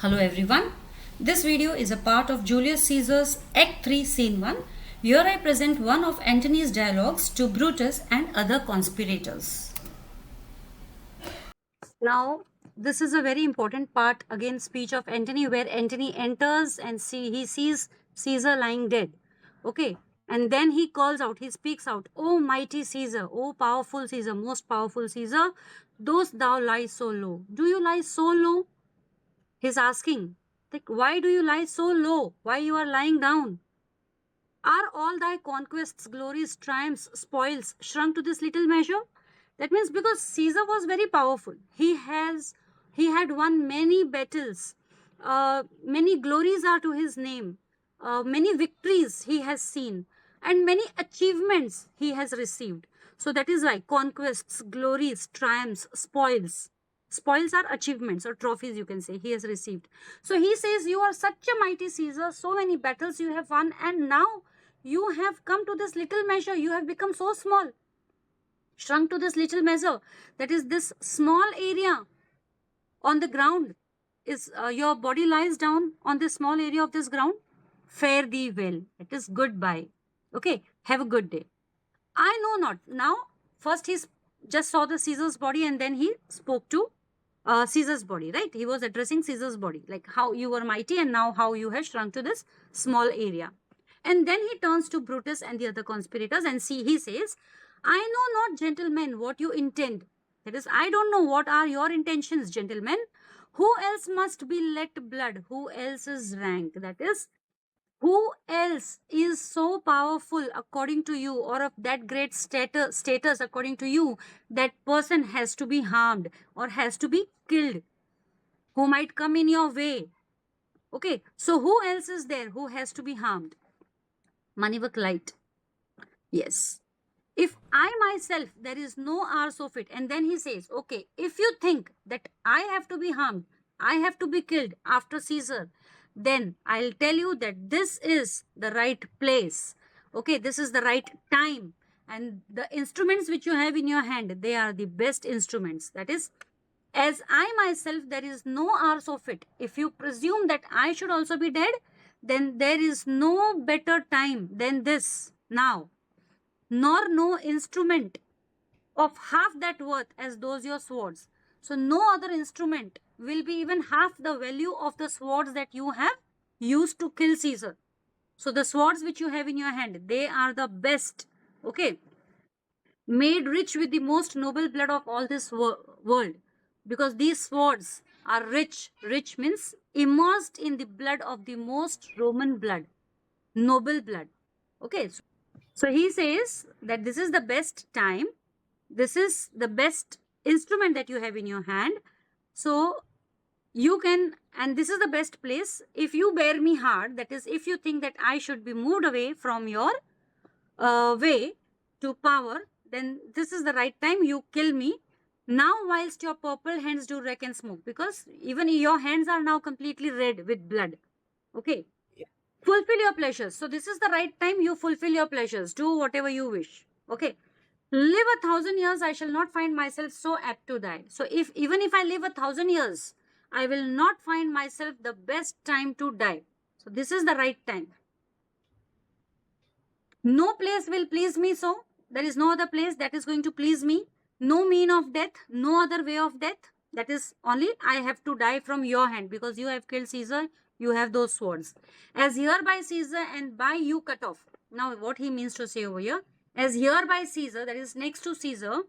Hello everyone. This video is a part of Julius Caesar's Act 3 Scene 1. Here I present one of Antony's dialogues to Brutus and other conspirators. Now, this is a very important part, again, speech of Antony, where Antony enters and he sees Caesar lying dead. Okay. And then he calls out, he speaks out, "O mighty Caesar, O powerful Caesar, most powerful Caesar, dost thou lie so low?" Do you lie so low? He's asking, like, why do you lie so low? Why you are lying down? Are all thy conquests, glories, triumphs, spoils shrunk to this little measure? That means because Caesar was very powerful. He had won many battles. Many glories are to his name. Many victories he has seen. And many achievements he has received. So that is why conquests, glories, triumphs, spoils. Spoils are achievements or trophies, you can say, he has received. So he says, you are such a mighty Caesar, so many battles you have won, and now you have come to this little measure. You have become so small, shrunk to this little measure. That is, this small area on the ground is your body lies down on this small area of this ground. Fare thee well. It is goodbye. Okay, have a good day. I know not. Now, first he just saw the Caesar's body and then he spoke to Caesar's body, right? He was addressing Caesar's body, like how you were mighty and now how you have shrunk to this small area. And then he turns to Brutus and the other conspirators and he says, I know not, gentlemen, what you intend. That is, I don't know what are your intentions, gentlemen. Who else must be let blood? Who else is rank? That is, who else is so powerful according to you, or of that great status according to you, that person has to be harmed or has to be killed, who might come in your way? Okay, so who else is there who has to be harmed? Manivak light. Yes. If I myself, there is no hours of it. And then he says, okay, if you think that I have to be harmed, I have to be killed after Caesar, then I'll tell you that this is the right place. Okay, this is the right time. And the instruments which you have in your hand, they are the best instruments. That is, as I myself, there is no hours of it. If you presume that I should also be dead, then there is no better time than this now, nor no instrument of half that worth as those your swords. So no other instrument will be even half the value of the swords that you have used to kill Caesar. So the swords which you have in your hand, they are the best. Okay. Made rich with the most noble blood of all this world. Because these swords are rich. Rich means immersed in the blood of the most Roman blood. Noble blood. Okay. So he says that this is the best time. This is the best instrument that you have in your hand. So you can, and this is the best place. If you bear me hard, that is, if you think that I should be moved away from your way to power, then this is the right time. You kill me now whilst your purple hands do wreck and smoke, because even your hands are now completely red with blood. Okay. Fulfill your pleasures. So this is the right time. You fulfill your pleasures. Do whatever you wish. Okay. Live 1,000 years, I shall not find myself so apt to die. So even if I live 1,000 years, I will not find myself the best time to die. So this is the right time. No place will please me so. There is no other place that is going to please me. No mean of death, no other way of death. That is only I have to die from your hand, because you have killed Caesar, you have those swords. As hereby Caesar and by you cut off. Now what he means to say over here, as hereby Caesar, that is next to Caesar,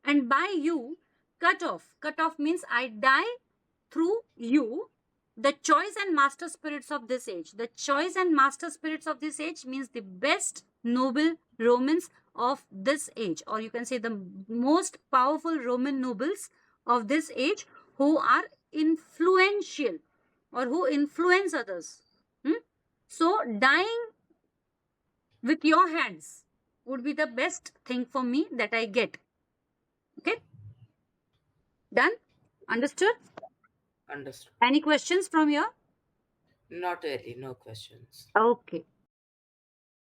and by you cut off. Cut off means I die through you, the choice and master spirits of this age. The choice and master spirits of this age means the best noble Romans of this age, or you can say the most powerful Roman nobles of this age, who are influential or who influence others. So dying with your hands would be the best thing for me that I get. Okay? Done? Understood? Understood. Any questions from here? Not really, no questions. Okay.